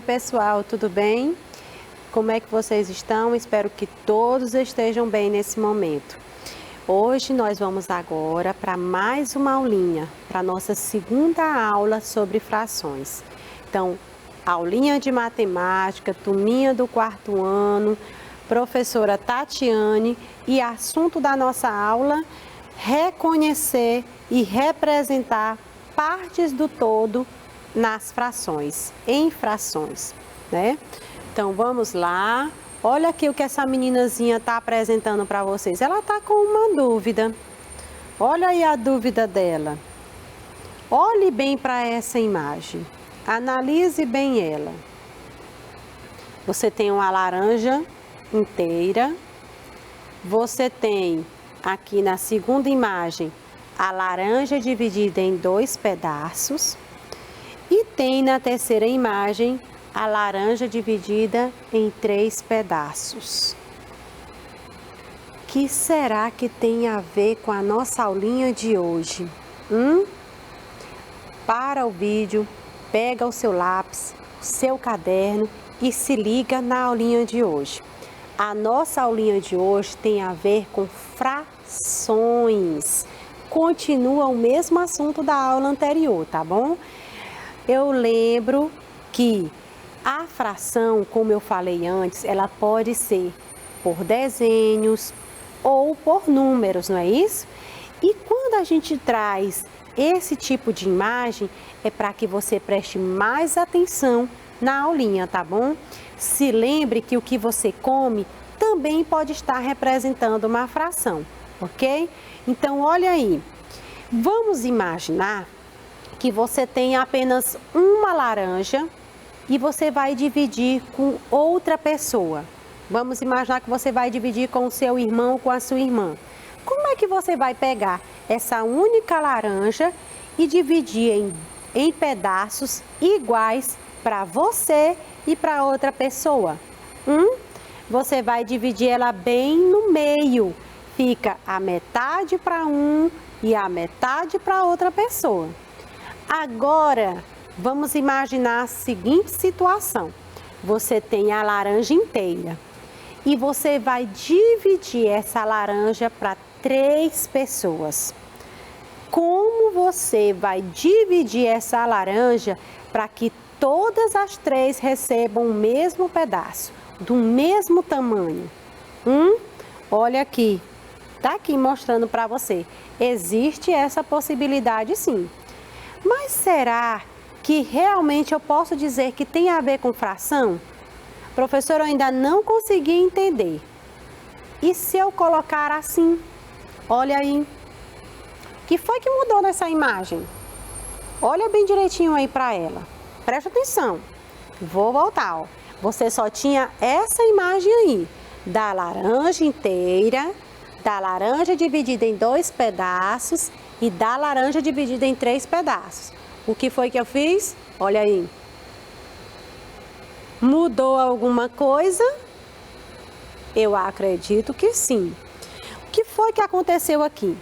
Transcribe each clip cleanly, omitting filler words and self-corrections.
pessoal, tudo bem? Como é que vocês estão? Espero que todos estejam bem nesse momento. Hoje nós vamos agora para mais uma aulinha, para a nossa segunda aula sobre frações. Então, aulinha de matemática, turminha do quarto ano, professora Tatiane, e assunto da nossa aula, reconhecer e representar partes do todo nas frações, em frações, né? Então, vamos lá. Olha aqui o que essa meninazinha está apresentando para vocês. Ela está com uma dúvida. Olha aí a dúvida dela. Olhe bem para essa imagem. Analise bem ela. Você tem uma laranja inteira. Você tem aqui na segunda imagem a laranja dividida em 2 pedaços. E tem na terceira imagem a laranja dividida em 3 pedaços. O que será que tem a ver com a nossa aulinha de hoje? Para o vídeo, pega o seu lápis, o seu caderno e se liga na aulinha de hoje. A nossa aulinha de hoje tem a ver com frações. Continua o mesmo assunto da aula anterior, tá bom? Eu lembro que a fração, como eu falei antes, ela pode ser por desenhos ou por números, não é isso? E quando a gente traz esse tipo de imagem, é para que você preste mais atenção na aulinha, tá bom? Se lembre que o que você come também pode estar representando uma fração, ok? Então, olha aí, vamos imaginar que você tem apenas uma laranja e você vai dividir com outra pessoa. Vamos imaginar que você vai dividir com o seu irmão ou com a sua irmã. Como é que você vai pegar essa única laranja e dividir em pedaços iguais para você e para outra pessoa? Você vai dividir ela bem no meio. Fica a metade para um e a metade para outra pessoa. Agora, vamos imaginar a seguinte situação. Você tem a laranja inteira e você vai dividir essa laranja para 3 pessoas. Como você vai dividir essa laranja para que todas as 3 recebam o mesmo pedaço, do mesmo tamanho? Olha aqui, tá aqui mostrando para você. Existe essa possibilidade sim. Mas será que realmente eu posso dizer que tem a ver com fração? Professor, eu ainda não consegui entender. E se eu colocar assim? Olha aí. O que foi que mudou nessa imagem? Olha bem direitinho aí para ela. Presta atenção. Vou voltar, ó. Você só tinha essa imagem aí, da laranja inteira, da laranja dividida em 2 pedaços e da laranja dividida em 3 pedaços. O que foi que eu fiz? Olha aí. Mudou alguma coisa? Eu acredito que sim. O que foi que aconteceu aqui?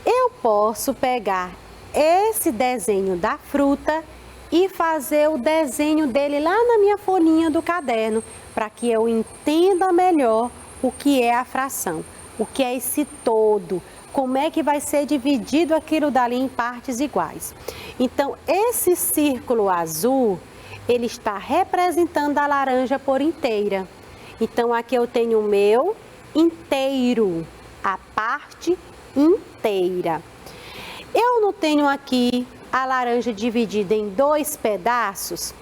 Eu posso pegar esse desenho da fruta e fazer o desenho dele lá na minha folhinha do caderno, para que eu entenda melhor o que é a fração, o que é esse todo, como é que vai ser dividido aquilo dali em partes iguais. Então, esse círculo azul, ele está representando a laranja por inteira. Então, aqui eu tenho o meu inteiro, a parte inteira. Eu não tenho aqui a laranja dividida em 2 pedaços,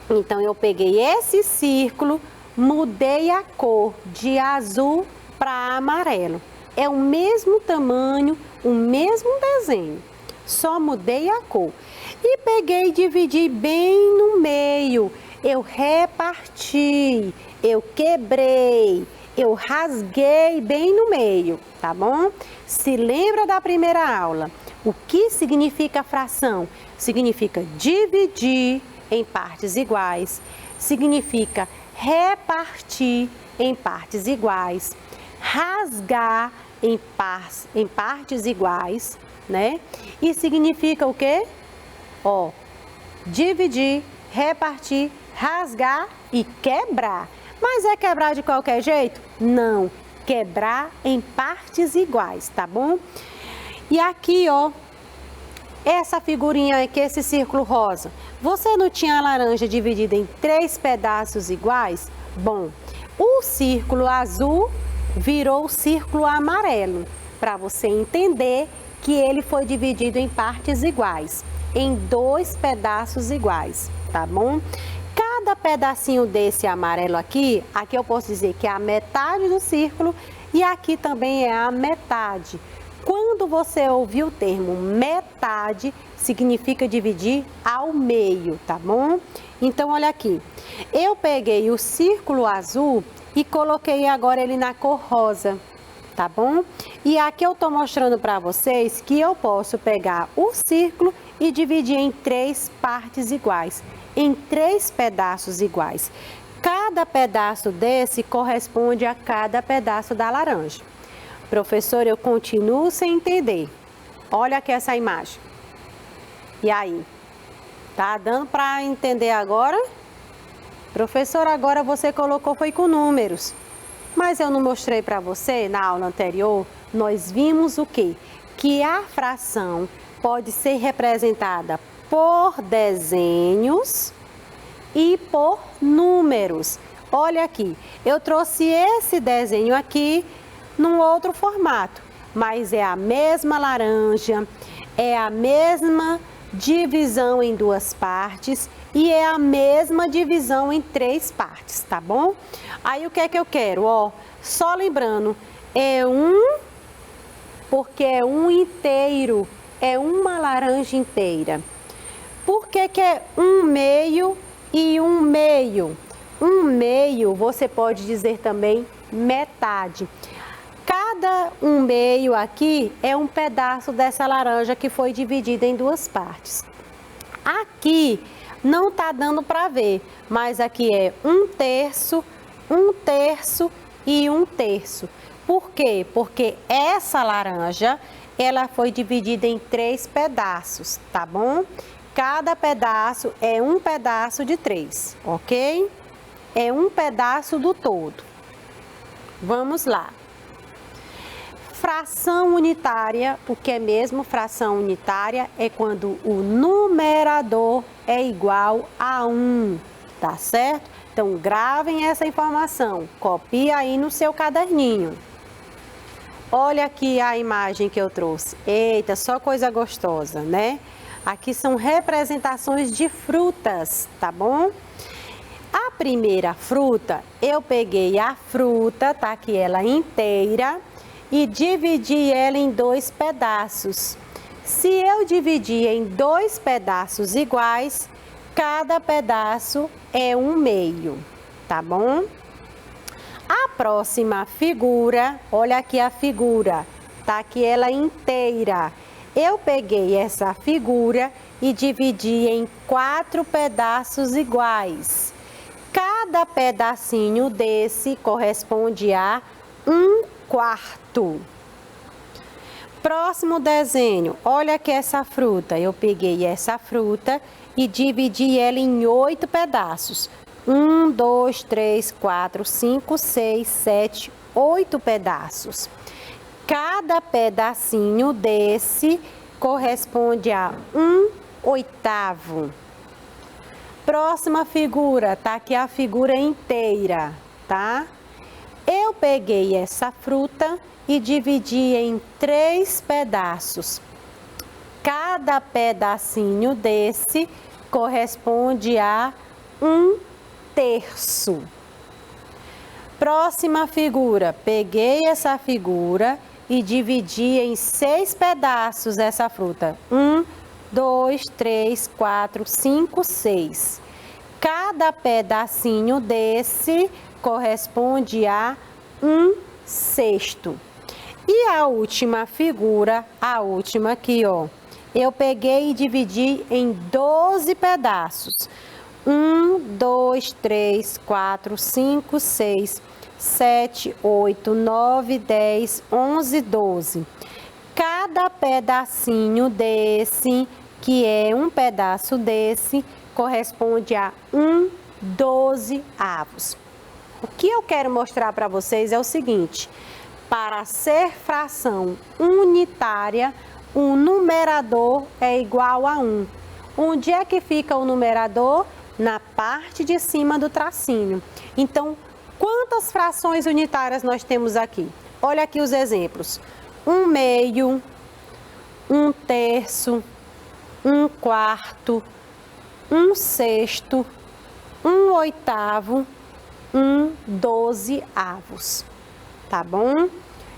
então eu peguei esse círculo, mudei a cor de azul para amarelo. É o mesmo tamanho, o mesmo desenho, só mudei a cor. E peguei e dividi bem no meio, eu reparti, eu quebrei, eu rasguei bem no meio, tá bom? Se lembra da primeira aula? O que significa fração? Significa dividir em partes iguais, significa repartir em partes iguais, rasgar em partes iguais, né? E significa o quê? Ó, dividir, repartir rasgar e quebrar. Mas é quebrar de qualquer jeito? Não, quebrar em partes iguais, tá bom? E aqui, ó, essa figurinha aqui, esse círculo rosa, você não tinha a laranja dividida em 3 pedaços iguais? Bom, o círculo azul virou o círculo amarelo, para você entender que ele foi dividido em partes iguais, em 2 pedaços iguais, tá bom? Cada pedacinho desse amarelo aqui eu posso dizer que é a metade do círculo e aqui também é a metade. Quando você ouvir o termo metade, significa dividir ao meio, tá bom? Então, olha aqui, eu peguei o círculo azul e coloquei agora ele na cor rosa, tá bom? E aqui eu tô mostrando para vocês que eu posso pegar o círculo e dividir em 3 partes iguais, em 3 pedaços iguais. Cada pedaço desse corresponde a cada pedaço da laranja. Professor, eu continuo sem entender. Olha aqui essa imagem. E aí? Tá dando para entender agora? Professor, agora você colocou foi com números. Mas eu não mostrei para você na aula anterior, nós vimos o quê? Que a fração pode ser representada por desenhos e por números. Olha aqui, eu trouxe esse desenho aqui num outro formato, mas é a mesma laranja, é a mesma divisão em 2 partes e é a mesma divisão em 3 partes, tá bom? Aí o que é que eu quero? Ó, só lembrando, é porque é um inteiro, é uma laranja inteira. Por que que é 1/2 e 1/2? 1/2 você pode dizer também metade. Cada 1/2 aqui é um pedaço dessa laranja que foi dividida em 2 partes. Aqui não tá dando para ver, mas aqui é 1/3, 1/3 e 1/3. Por quê? Porque essa laranja, ela foi dividida em 3 pedaços, tá bom? Cada pedaço é um pedaço de 3, ok? É um pedaço do todo. Vamos lá. Fração unitária, o que é mesmo fração unitária? É quando o numerador é igual a 1, tá certo? Então, gravem essa informação, copie aí no seu caderninho. Olha aqui a imagem que eu trouxe. Eita, só coisa gostosa, né? Aqui são representações de frutas, tá bom? A primeira fruta, eu peguei a fruta, tá aqui ela inteira, e dividi ela em 2 pedaços. Se eu dividir em 2 pedaços iguais, cada pedaço é 1/2, tá bom? A próxima figura, olha aqui a figura, tá aqui ela inteira. Eu peguei essa figura e dividi em 4 pedaços iguais. Cada pedacinho desse corresponde a 1/4. Próximo desenho, olha aqui essa fruta. Eu peguei essa fruta e dividi ela em 8 pedaços. 1, 2, 3, 4, 5, 6, 7, 8 pedaços. Cada pedacinho desse corresponde a 1/8. Próxima figura, tá aqui a figura inteira, tá? Eu peguei essa fruta e dividi em 3 pedaços. Cada pedacinho desse corresponde a 1/3. Próxima figura, peguei essa figura e dividi em 6 pedaços essa fruta. 1, 2, 3, 4, 5, 6. Cada pedacinho desse corresponde a 1/6. E a última figura, a última aqui, ó, eu peguei e dividi em 12 pedaços. 1, 2, 3, 4, 5, 6, 7, 8, 9, 10, 11, 12. Cada pedacinho desse, que é um pedaço desse, corresponde a 12 avos. O que eu quero mostrar para vocês é o seguinte: para ser fração unitária, o numerador é igual a 1. Onde é que fica o numerador? Na parte de cima do tracinho. Então, quantas frações unitárias nós temos aqui? Olha aqui os exemplos: 1/2, 1/3, 1/4, 1/6, 1/8, 1/12. Tá bom?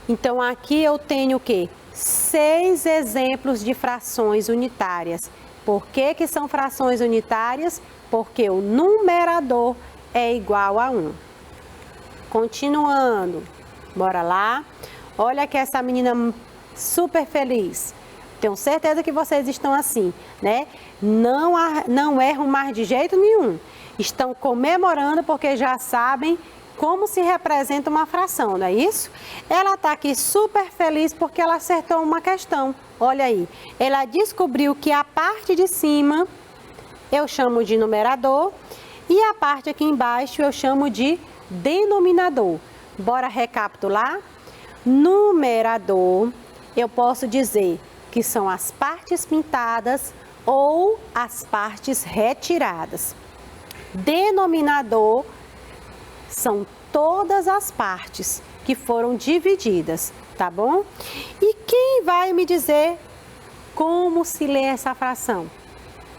Então, aqui eu tenho o quê? 6 exemplos de frações unitárias. Por que que são frações unitárias? Porque o numerador é igual a 1. Continuando, bora lá. Olha que essa menina super feliz. Tenho certeza que vocês estão assim, né? Não erram mais de jeito nenhum. Estão comemorando porque já sabem como se representa uma fração, não é isso? Ela está aqui super feliz porque ela acertou uma questão. Olha aí, ela descobriu que a parte de cima eu chamo de numerador e a parte aqui embaixo eu chamo de denominador. Bora recapitular? Numerador, eu posso dizer que são as partes pintadas ou as partes retiradas. Denominador são todas as partes que foram divididas, tá bom? E quem vai me dizer como se lê essa fração?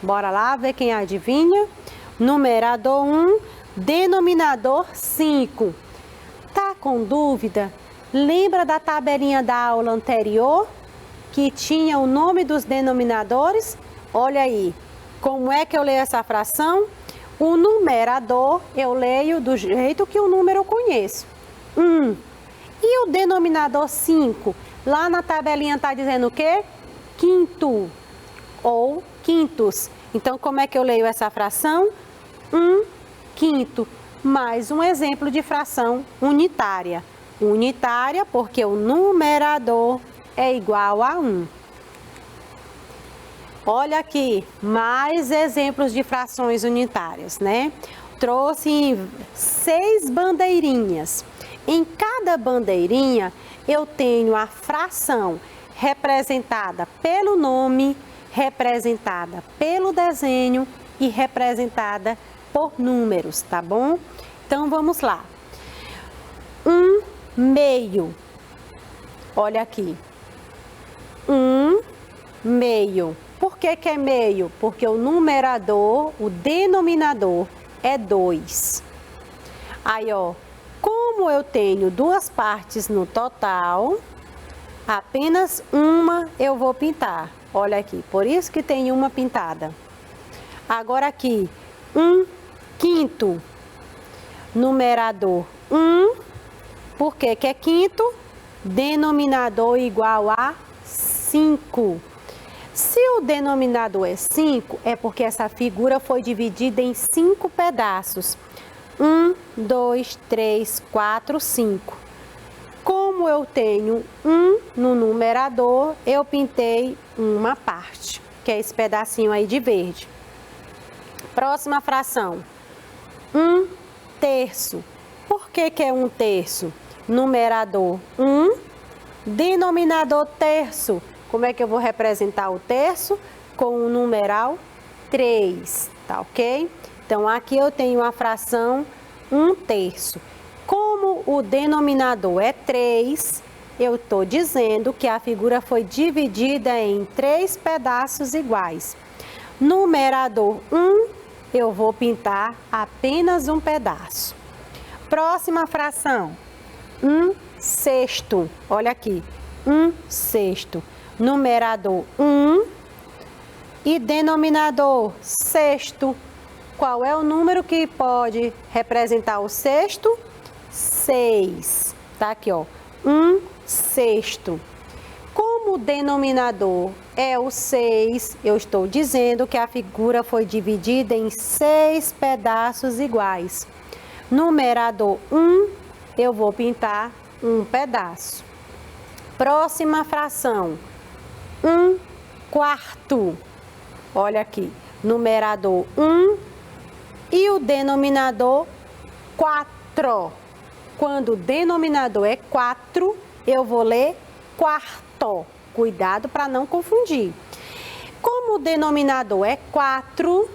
Bora lá ver quem adivinha. Numerador 1, denominador 5. Tá com dúvida? Lembra da tabelinha da aula anterior que tinha o nome dos denominadores? Olha aí, como é que eu leio essa fração? O numerador eu leio do jeito que o número eu conheço, 1. E o denominador 5? Lá na tabelinha está dizendo o quê? Quinto ou quintos. Então, como é que eu leio essa fração? 1/5. Mais um exemplo de fração unitária. Unitária porque o numerador é igual a 1. Olha aqui, mais exemplos de frações unitárias, né? Trouxe 6 bandeirinhas. Em cada bandeirinha, eu tenho a fração representada pelo nome, representada pelo desenho e representada por números, tá bom? Então, vamos lá. 1/2. Olha aqui. 1/2. Por que que é meio? Porque o numerador, o denominador é 2. Aí, ó, como eu tenho 2 partes no total, apenas uma eu vou pintar. Olha aqui, por isso que tem uma pintada. Agora aqui, 1/5. Numerador 1. Por que que é quinto? Denominador igual a 5. Se o denominador é 5, é porque essa figura foi dividida em 5 pedaços. 1, 2, 3, 4, 5. Como eu tenho 1 no numerador, eu pintei uma parte, que é esse pedacinho aí de verde. Próxima fração. 1/3. Por que que é 1/3? Numerador 1, denominador terço. Como é que eu vou representar o terço? Com o numeral 3, tá ok? Então, aqui eu tenho a fração 1/3. Como o denominador é 3, eu estou dizendo que a figura foi dividida em 3 pedaços iguais. Numerador 1, eu vou pintar apenas um pedaço. Próxima fração, 1/6. Olha aqui, 1/6. Numerador 1 e denominador sexto. Qual é o número que pode representar o sexto? 6. Tá aqui, ó, 1/6. Como o denominador é o 6, eu estou dizendo que a figura foi dividida em 6 pedaços iguais. Numerador 1, eu vou pintar um pedaço. Próxima fração, 1/4. Olha aqui, numerador 1 E o denominador, 4. Quando o denominador é 4, eu vou ler quarto. Cuidado para não confundir. Como o denominador é 4,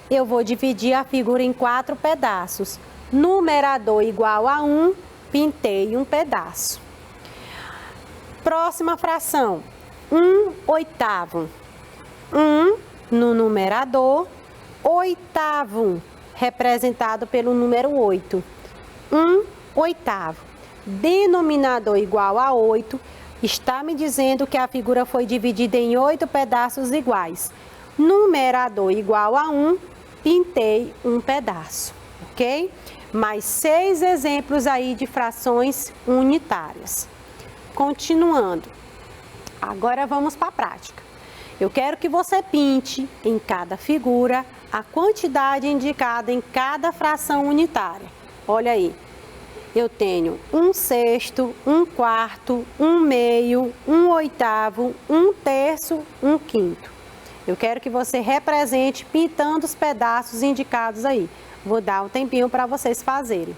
eu vou dividir a figura em 4 pedaços. Numerador igual a 1, pintei um pedaço. Próxima fração, 1/8. 1 no numerador, oitavo, representado pelo número 8. 1/8. Denominador igual a 8, está me dizendo que a figura foi dividida em 8 pedaços iguais. Numerador igual a 1, pintei um pedaço, ok? Mais 6 exemplos aí de frações unitárias. Continuando, agora vamos para a prática. Eu quero que você pinte em cada figura a quantidade indicada em cada fração unitária. Olha aí, eu tenho 1/6, 1/4, 1/2, 1/8, 1/3, 1/5. Eu quero que você represente pintando os pedaços indicados aí. Vou dar um tempinho para vocês fazerem.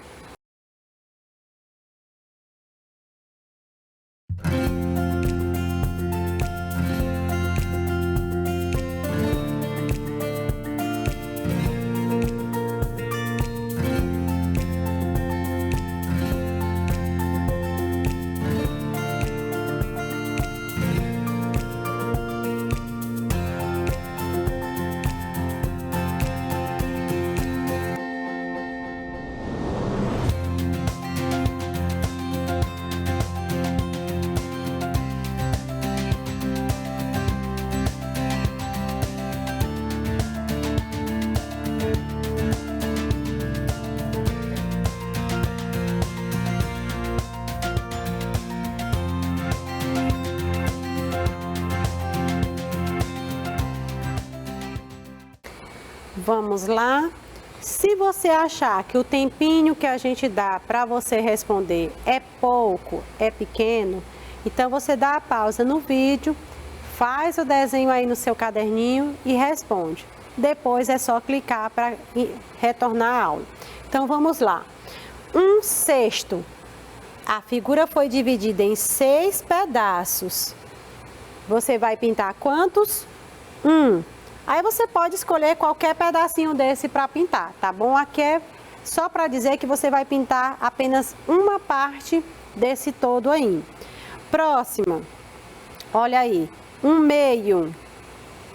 Vamos lá. Se você achar que o tempinho que a gente dá para você responder é pouco, é pequeno, então você dá a pausa no vídeo, faz o desenho aí no seu caderninho e responde. Depois é só clicar para retornar a aula. Então vamos lá. 1/6. A figura foi dividida em 6 pedaços. Você vai pintar quantos? 1. Aí você pode escolher qualquer pedacinho desse para pintar, tá bom? Aqui é só para dizer que você vai pintar apenas uma parte desse todo aí. Próxima, olha aí, 1/2,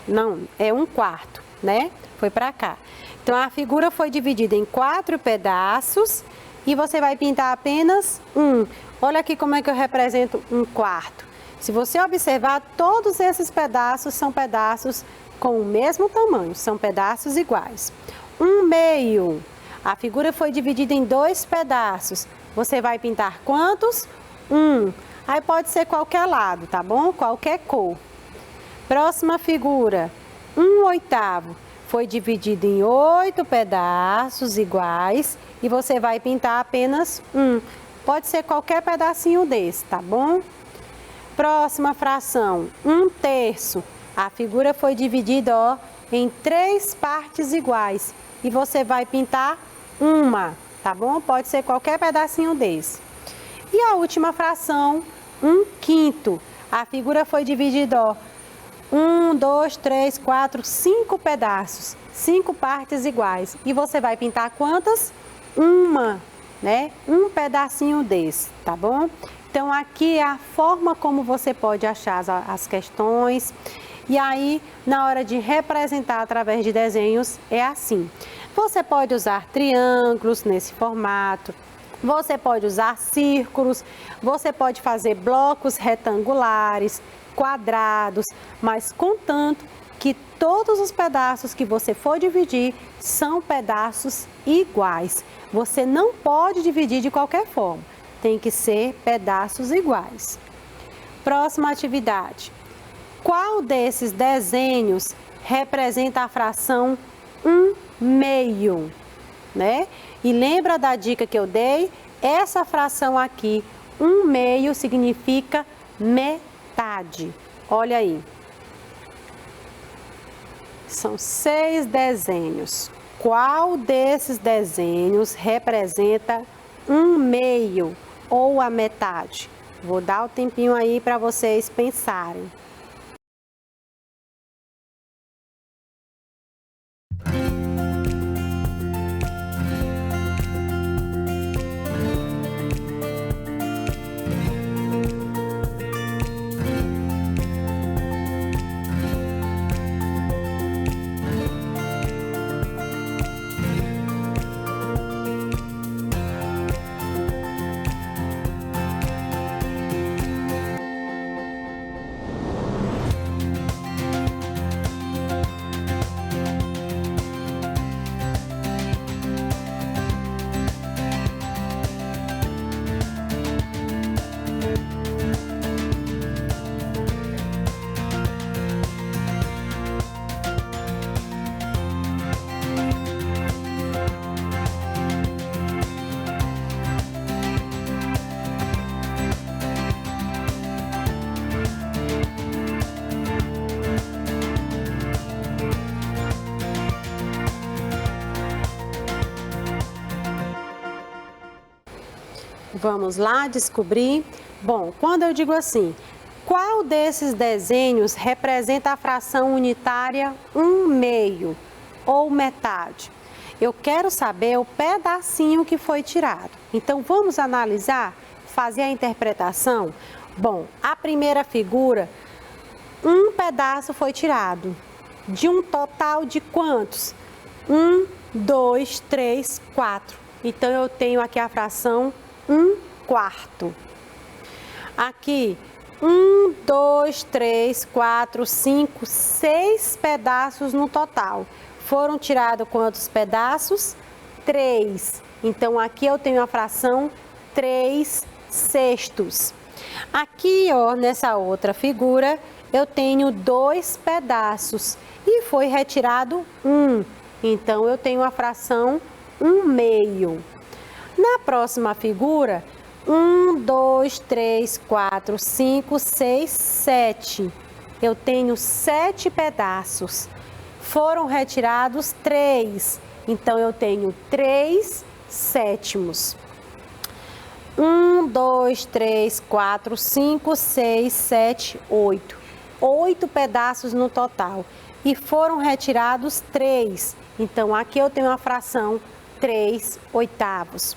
não, é 1/4, né? Foi para cá. Então a figura foi dividida em 4 pedaços e você vai pintar apenas um. Olha aqui como é que eu represento 1/4. Se você observar, todos esses pedaços são pedaços com o mesmo tamanho, são pedaços iguais. 1/2, a figura foi dividida em 2 pedaços. Você vai pintar quantos? 1. Aí pode ser qualquer lado, tá bom? Qualquer cor. Próxima figura, 1/8, foi dividido em 8 pedaços iguais e você vai pintar apenas um. Pode ser qualquer pedacinho desse, tá bom? Próxima fração, 1/3. A figura foi dividida, ó, em 3 partes iguais e você vai pintar uma, tá bom? Pode ser qualquer pedacinho desse. E a última fração, 1/5. A figura foi dividida, ó, 1, 2, 3, 4, 5 pedaços, 5 partes iguais. E você vai pintar quantas? Uma, né? Um pedacinho desse, tá bom? Então aqui é a forma como você pode achar as questões. E aí, na hora de representar através de desenhos, é assim. Você pode usar triângulos nesse formato, você pode usar círculos, você pode fazer blocos retangulares, quadrados, mas contanto que todos os pedaços que você for dividir são pedaços iguais. Você não pode dividir de qualquer forma, tem que ser pedaços iguais. Próxima atividade. Qual desses desenhos representa a fração 1/2, né? E lembra da dica que eu dei? Essa fração aqui, 1/2, significa metade. Olha aí. São 6 desenhos. Qual desses desenhos representa um meio ou a metade? Vou dar o tempinho aí para vocês pensarem. Vamos lá descobrir? Bom, quando eu digo assim, qual desses desenhos representa a fração unitária 1/2 ou metade? Eu quero saber o pedacinho que foi tirado. Então, vamos analisar, fazer a interpretação? Bom, a primeira figura, um pedaço foi tirado. De um total de quantos? 1, 2, 3, 4. Então, eu tenho aqui a fração 1/4. Aqui, 1, 2, 3, 4, 5, 6 pedaços no total. Foram tirados quantos pedaços? 3. Então, aqui eu tenho a fração 3/6. Aqui, ó, nessa outra figura, eu tenho 2 pedaços e foi retirado 1. Então, eu tenho a fração 1/2. Na próxima figura, 1, 2, 3, 4, 5, 6, 7. Eu tenho 7 pedaços. Foram retirados 3. Então, eu tenho 3/7. 1, 2, 3, 4, 5, 6, 7, 8. 8 pedaços no total. E foram retirados 3. Então, aqui eu tenho a fração 3/8.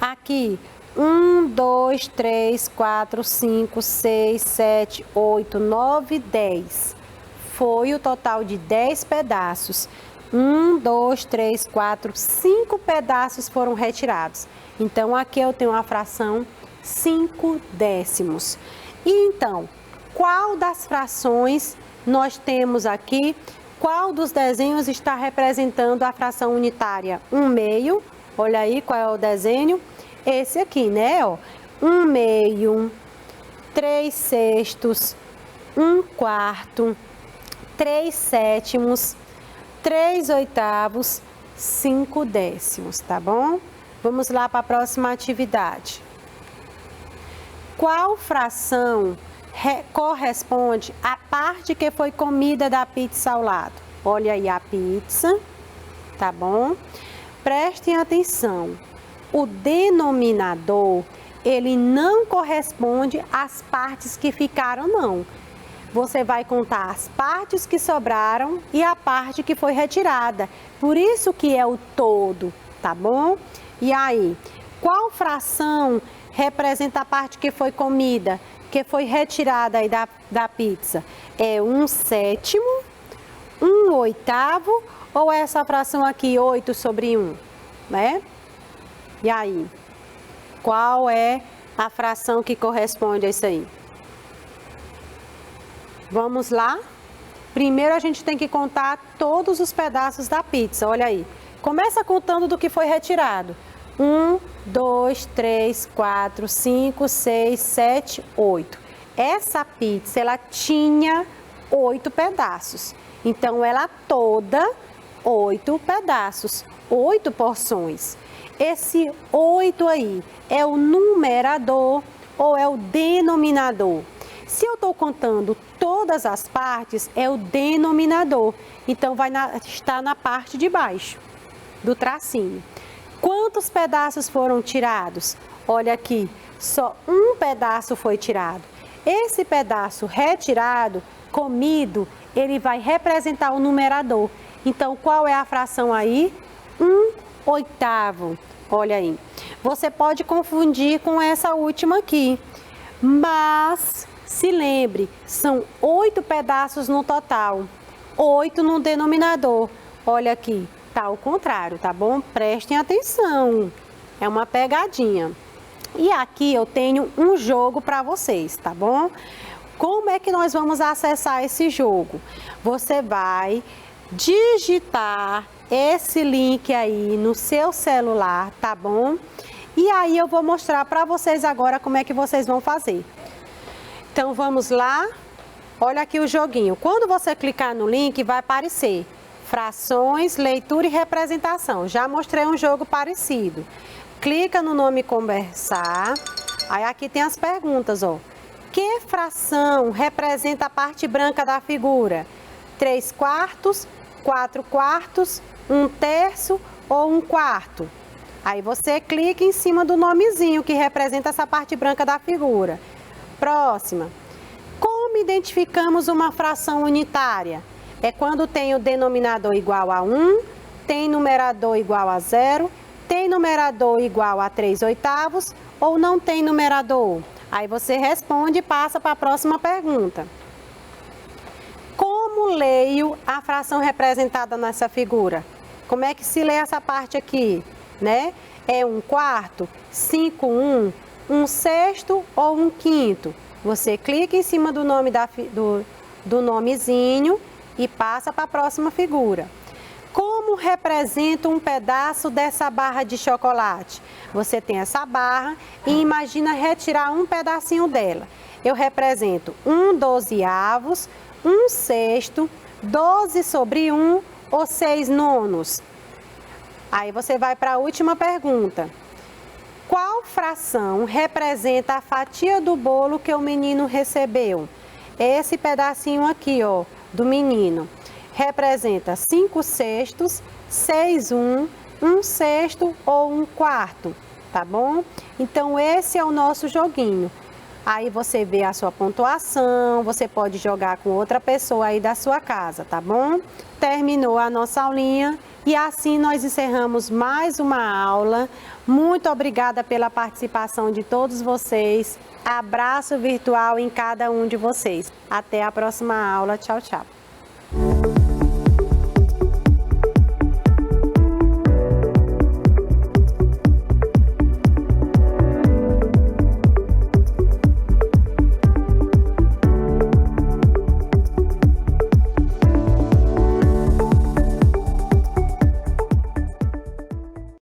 Aqui, 1, 2, 3, 4, 5, 6, 7, 8, 9, 10. Foi o total de 10 pedaços. 1, 2, 3, 4, 5 pedaços foram retirados. Então, aqui eu tenho a fração 5/10. E então, qual das frações nós temos aqui? Qual dos desenhos está representando a fração unitária? 1/2. Olha aí qual é o desenho. Esse aqui, né? Ó, 1/2, 3/6, 1/4, 3/7, 3/8, 5/10, tá bom? Vamos lá para a próxima atividade. Qual fração corresponde à parte que foi comida da pizza ao lado? Olha aí a pizza, tá bom? Prestem atenção. O denominador, ele não corresponde às partes que ficaram, não. Você vai contar as partes que sobraram e a parte que foi retirada. Por isso que é o todo, tá bom? E aí, qual fração representa a parte que foi comida, que foi retirada aí da pizza? É 1/7, 1/8 ou essa fração aqui, 8/1, né? E aí, qual é a fração que corresponde a isso aí? Vamos lá? Primeiro a gente tem que contar todos os pedaços da pizza, olha aí. Começa contando do que foi retirado. 1, 2, 3, 4, 5, 6, 7, 8. Essa pizza, ela tinha 8 pedaços. Então, ela toda 8 pedaços, 8 porções. Esse 8 aí é o numerador ou é o denominador? Se eu estou contando todas as partes, é o denominador. Então, vai estar na parte de baixo. do tracinho. Quantos pedaços foram tirados? Olha aqui, só um pedaço foi tirado. Esse pedaço retirado, comido, ele vai representar o numerador. Então, qual é a fração aí? 1/8. Olha aí. Você pode confundir com essa última aqui, mas se lembre, são 8 pedaços no total, 8 no denominador. Olha aqui, tá ao contrário, tá bom? Prestem atenção, é uma pegadinha. E aqui eu tenho um jogo para vocês, tá bom? Como é que nós vamos acessar esse jogo? Você vai digitar esse link aí no seu celular, tá bom? E aí eu vou mostrar para vocês agora como é que vocês vão fazer. Então vamos lá, olha aqui o joguinho. Quando você clicar no link vai aparecer frações, leitura e representação. Já mostrei um jogo parecido. Clica no nome conversar, aí aqui tem as perguntas, ó. Que fração representa a parte branca da figura? 3/4, 4/4, 1/3 ou 1/4? Aí você clica em cima do nomezinho que representa essa parte branca da figura. Próxima. Como identificamos uma fração unitária? É quando tem o denominador igual a 1, tem numerador igual a 0, tem numerador igual a 3/8 ou não tem numerador? Aí você responde e passa para a próxima pergunta. Como leio a fração representada nessa figura? Como é que se lê essa parte aqui? Né? É 1/4, 5/1, 1/6 ou 1/5? Você clica em cima do nome do nomezinho e passa para a próxima figura. Como representa um pedaço dessa barra de chocolate? Você tem essa barra e imagina retirar um pedacinho dela. Eu represento 1/12, 1/6, 12/1 ou 6/9. Aí você vai para a última pergunta. Qual fração representa a fatia do bolo que o menino recebeu? Esse pedacinho aqui, ó, do menino. Representa 5/6, 6/1, 1/6 ou 1/4, tá bom? Então, esse é o nosso joguinho. Aí você vê a sua pontuação, você pode jogar com outra pessoa aí da sua casa, tá bom? Terminou a nossa aulinha e assim nós encerramos mais uma aula. Muito obrigada pela participação de todos vocês. Abraço virtual em cada um de vocês. Até a próxima aula. Tchau, tchau.